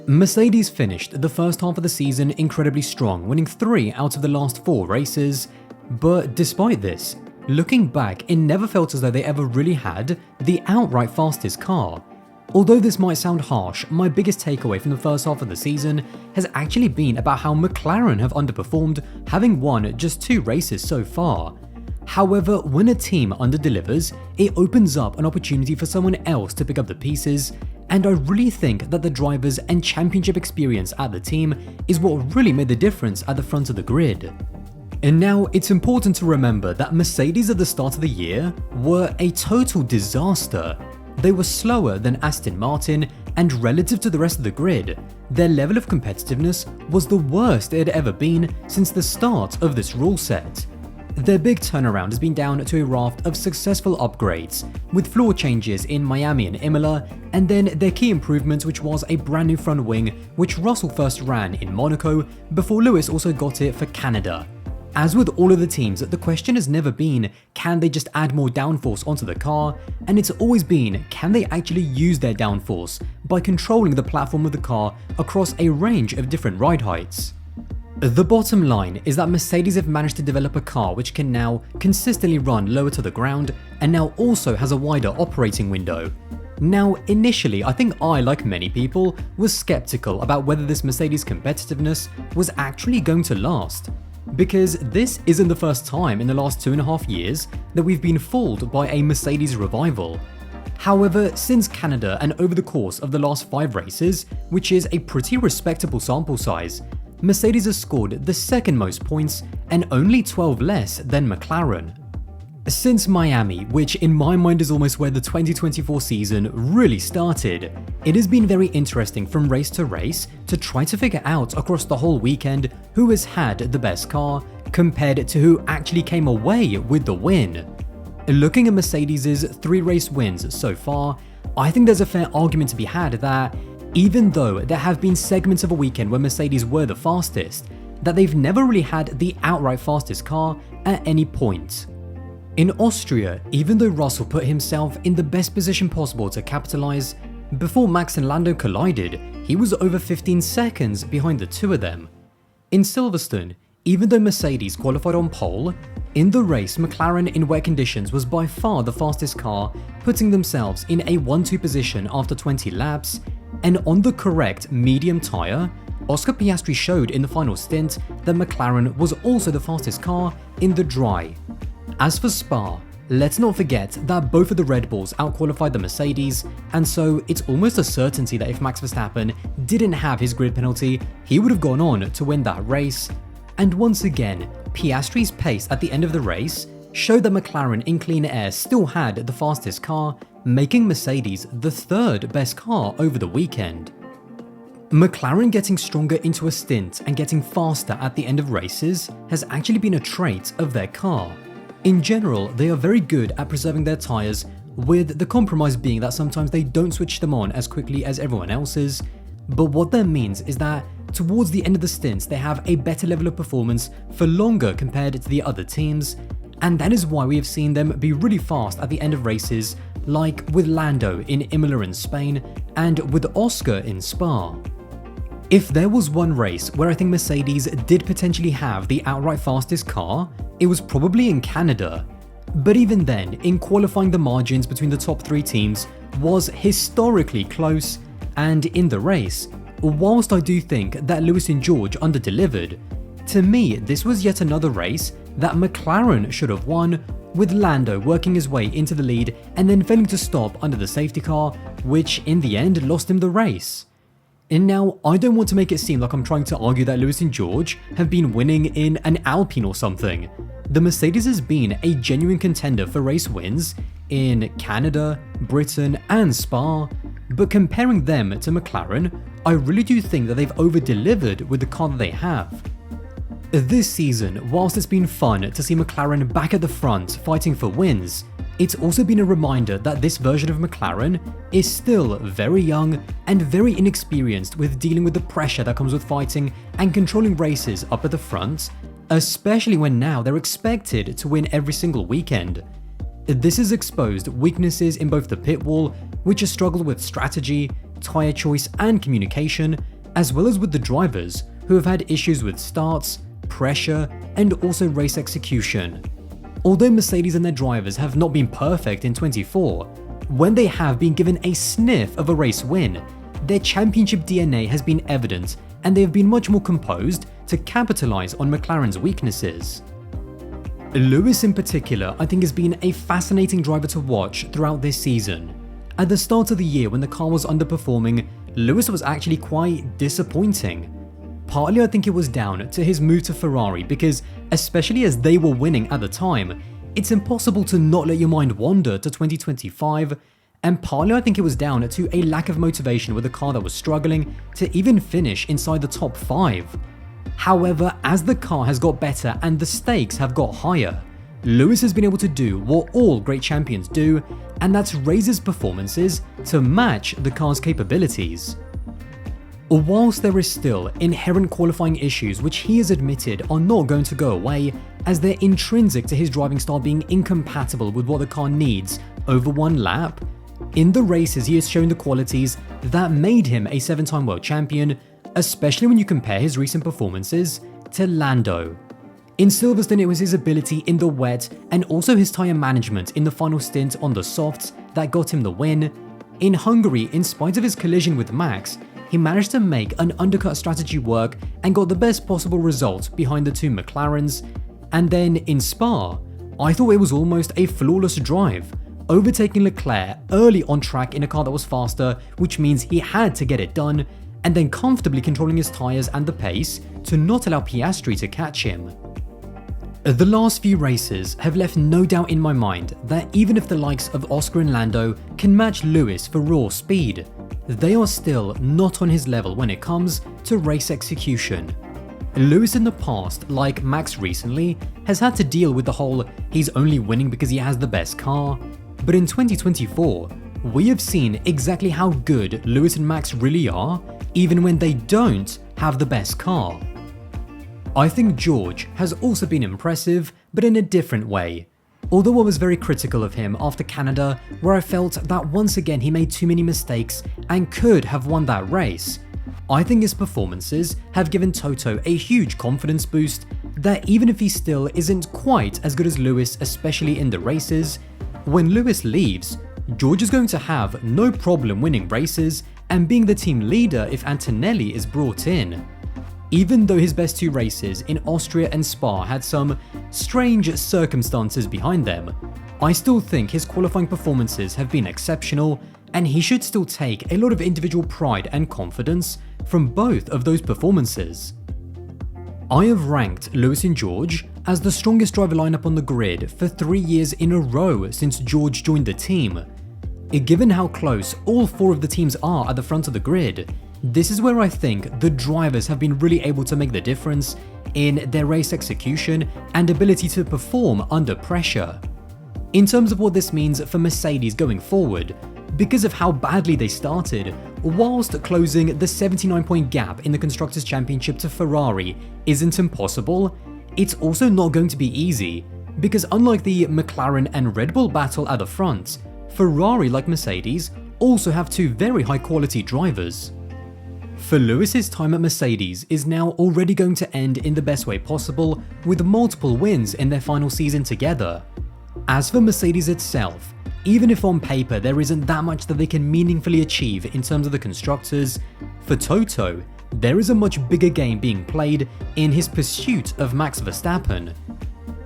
Mercedes finished the first half of the season incredibly strong, winning 3 out of the last 4 races, but despite this, looking back, it never felt as though they ever really had the outright fastest car. Although this might sound harsh, my biggest takeaway from the first half of the season has actually been about how McLaren have underperformed, having won just 2 races so far. However, when a team underdelivers, it opens up an opportunity for someone else to pick up the pieces, and I really think that the drivers and championship experience at the team is what really made the difference at the front of the grid. And now, it's important to remember that Mercedes at the start of the year were a total disaster. They were slower than Aston Martin, and relative to the rest of the grid, their level of competitiveness was the worst it had ever been since the start of this rule set. Their big turnaround has been down to a raft of successful upgrades, with floor changes in Miami and Imola, and then their key improvement, which was a brand new front wing, which Russell first ran in Monaco before Lewis also got it for Canada. As with all of the teams, the question has never been, can they just add more downforce onto the car? And it's always been, can they actually use their downforce by controlling the platform of the car across a range of different ride heights? The bottom line is that Mercedes have managed to develop a car which can now consistently run lower to the ground and now also has a wider operating window. Now, initially, I think I, like many people, was skeptical about whether this Mercedes competitiveness was actually going to last. Because this isn't the first time in the last 2.5 years that we've been fooled by a Mercedes revival. However, since Canada and over the course of the last 5 races, which is a pretty respectable sample size, Mercedes has scored the second most points and only 12 less than McLaren. Since Miami, which in my mind is almost where the 2024 season really started, it has been very interesting from race to race to try to figure out across the whole weekend who has had the best car compared to who actually came away with the win. Looking at Mercedes' 3 race wins so far, I think there's a fair argument to be had that even though there have been segments of a weekend where Mercedes were the fastest, that they've never really had the outright fastest car at any point. In Austria, even though Russell put himself in the best position possible to capitalize, before Max and Lando collided, he was over 15 seconds behind the 2 of them. In Silverstone, even though Mercedes qualified on pole, in the race McLaren in wet conditions was by far the fastest car, putting themselves in a 1-2 position after 20 laps, and on the correct medium tyre, Oscar Piastri showed in the final stint that McLaren was also the fastest car in the dry. As for Spa, let's not forget that both of the Red Bulls outqualified the Mercedes, and so it's almost a certainty that if Max Verstappen didn't have his grid penalty, he would have gone on to win that race. And once again, Piastri's pace at the end of the race showed that McLaren in clean air still had the fastest car, making Mercedes the 3rd best car over the weekend. McLaren getting stronger into a stint and getting faster at the end of races has actually been a trait of their car. In general, they are very good at preserving their tyres, with the compromise being that sometimes they don't switch them on as quickly as everyone else's, but what that means is that towards the end of the stints they have a better level of performance for longer compared to the other teams, and that is why we have seen them be really fast at the end of races, like with Lando in Imola in Spain and with Oscar in Spa. If there was one race where I think Mercedes did potentially have the outright fastest car, it was probably in Canada. But even then, in qualifying, the margins between the top 3 teams was historically close, and in the race, whilst I do think that Lewis and George underdelivered, to me this was yet another race that McLaren should have won, with Lando working his way into the lead and then failing to stop under the safety car, which in the end lost him the race. And now, I don't want to make it seem like I'm trying to argue that Lewis and George have been winning in an Alpine or something. The Mercedes has been a genuine contender for race wins in Canada, Britain and Spa, but comparing them to McLaren, I really do think that they've over-delivered with the car that they have. This season, whilst it's been fun to see McLaren back at the front fighting for wins, it's also been a reminder that this version of McLaren is still very young and very inexperienced with dealing with the pressure that comes with fighting and controlling races up at the front, especially when now they're expected to win every single weekend. This has exposed weaknesses in both the pit wall, which has struggled with strategy, tyre choice and communication, as well as with the drivers who have had issues with starts, pressure, and also race execution. Although Mercedes and their drivers have not been perfect in 24, when they have been given a sniff of a race win, their championship DNA has been evident and they have been much more composed to capitalize on McLaren's weaknesses. Lewis in particular, I think, has been a fascinating driver to watch throughout this season. At the start of the year when the car was underperforming, Lewis was actually quite disappointing. Partly I think it was down to his move to Ferrari because, especially as they were winning at the time, it's impossible to not let your mind wander to 2025, and partly I think it was down to a lack of motivation with a car that was struggling to even finish inside the top 5. However, as the car has got better and the stakes have got higher, Lewis has been able to do what all great champions do, and that's raise his performances to match the car's capabilities. Whilst there is still inherent qualifying issues which he has admitted are not going to go away, as they're intrinsic to his driving style being incompatible with what the car needs over one lap, in the races he has shown the qualities that made him a 7-time world champion, especially when you compare his recent performances to Lando. In Silverstone, it was his ability in the wet and also his tyre management in the final stint on the softs that got him the win. In Hungary, in spite of his collision with Max, he managed to make an undercut strategy work and got the best possible result behind the two McLarens. And then in Spa, I thought it was almost a flawless drive, overtaking Leclerc early on track in a car that was faster, which means he had to get it done, and then comfortably controlling his tyres and the pace to not allow Piastri to catch him. The last few races have left no doubt in my mind that even if the likes of Oscar and Lando can match Lewis for raw speed, they are still not on his level when it comes to race execution. Lewis in the past, like Max recently, has had to deal with the whole he's only winning because he has the best car, but in 2024, we have seen exactly how good Lewis and Max really are, even when they don't have the best car. I think George has also been impressive, but in a different way. Although I was very critical of him after Canada, where I felt that once again he made too many mistakes and could have won that race, I think his performances have given Toto a huge confidence boost that even if he still isn't quite as good as Lewis, especially in the races, when Lewis leaves, George is going to have no problem winning races and being the team leader if Antonelli is brought in. Even though his best 2 races in Austria and Spa had some strange circumstances behind them, I still think his qualifying performances have been exceptional, and he should still take a lot of individual pride and confidence from both of those performances. I have ranked Lewis and George as the strongest driver lineup on the grid for 3 years in a row since George joined the team. Given how close all 4 of the teams are at the front of the grid, this is where I think the drivers have been really able to make the difference in their race execution and ability to perform under pressure. In terms of what this means for Mercedes going forward, because of how badly they started, whilst closing the 79-point gap in the Constructors' Championship to Ferrari isn't impossible, it's also not going to be easy, because unlike the McLaren and Red Bull battle at the front, Ferrari, like Mercedes, also have 2 very high-quality drivers. For Lewis's time at Mercedes is now already going to end in the best way possible, with multiple wins in their final season together. As for Mercedes itself, even if on paper there isn't that much that they can meaningfully achieve in terms of the constructors, for Toto, there is a much bigger game being played in his pursuit of Max Verstappen.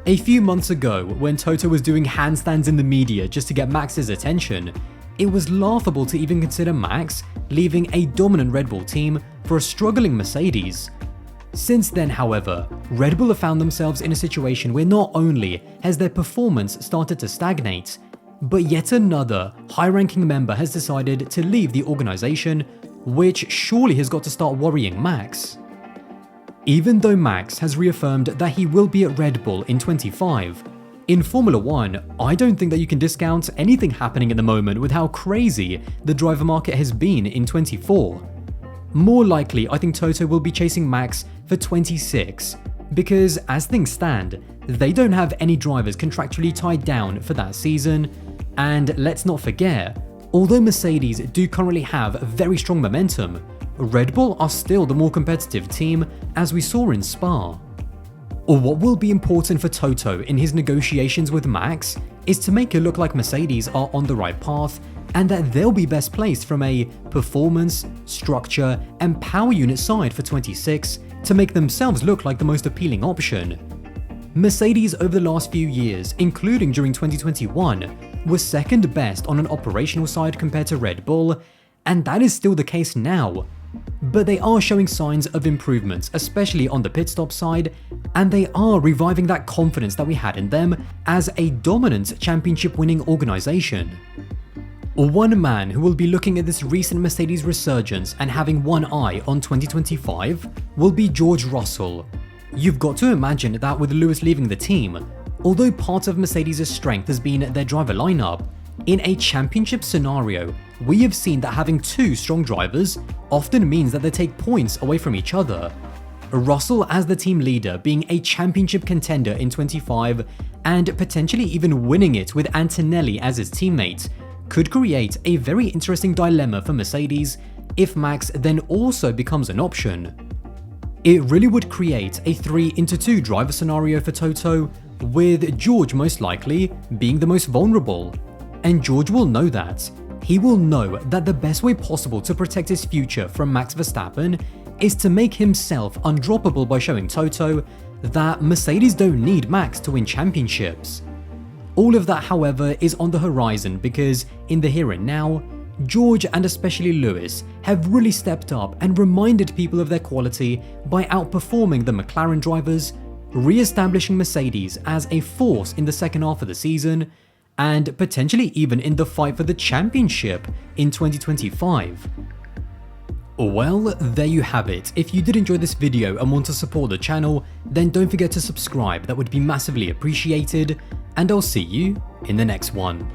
A few months ago, when Toto was doing handstands in the media just to get Max's attention, it was laughable to even consider Max leaving a dominant Red Bull team for a struggling Mercedes. Since then, however, Red Bull have found themselves in a situation where not only has their performance started to stagnate, but yet another high-ranking member has decided to leave the organization, which surely has got to start worrying Max. Even though Max has reaffirmed that he will be at Red Bull in 25, in Formula 1, I don't think that you can discount anything happening at the moment with how crazy the driver market has been in 24. More likely, I think Toto will be chasing Max for 26, because as things stand, they don't have any drivers contractually tied down for that season, and let's not forget, although Mercedes do currently have very strong momentum, Red Bull are still the more competitive team, as we saw in Spa. What will be important for Toto in his negotiations with Max is to make it look like Mercedes are on the right path and that they'll be best placed from a performance, structure, and power unit side for 26 to make themselves look like the most appealing option. Mercedes over the last few years, including during 2021, was second best on an operational side compared to Red Bull, and that is still the case now. But they are showing signs of improvements, especially on the pit stop side, and they are reviving that confidence that we had in them as a dominant championship-winning organization. One man who will be looking at this recent Mercedes resurgence and having one eye on 2025 will be George Russell. You've got to imagine that with Lewis leaving the team, although part of Mercedes' strength has been their driver lineup, in a championship scenario, we have seen that having two strong drivers often means that they take points away from each other. Russell as the team leader being a championship contender in 25 and potentially even winning it with Antonelli as his teammate could create a very interesting dilemma for Mercedes if Max then also becomes an option. It really would create a 3-into-2 driver scenario for Toto, with George most likely being the most vulnerable. And George will know that. He will know that the best way possible to protect his future from Max Verstappen is to make himself undroppable by showing Toto that Mercedes don't need Max to win championships. All of that, however, is on the horizon because in the here and now, George and especially Lewis have really stepped up and reminded people of their quality by outperforming the McLaren drivers, re-establishing Mercedes as a force in the second half of the season, and potentially even in the fight for the championship in 2025. Well, there you have it. If you did enjoy this video and want to support the channel, then don't forget to subscribe, that would be massively appreciated, and I'll see you in the next one.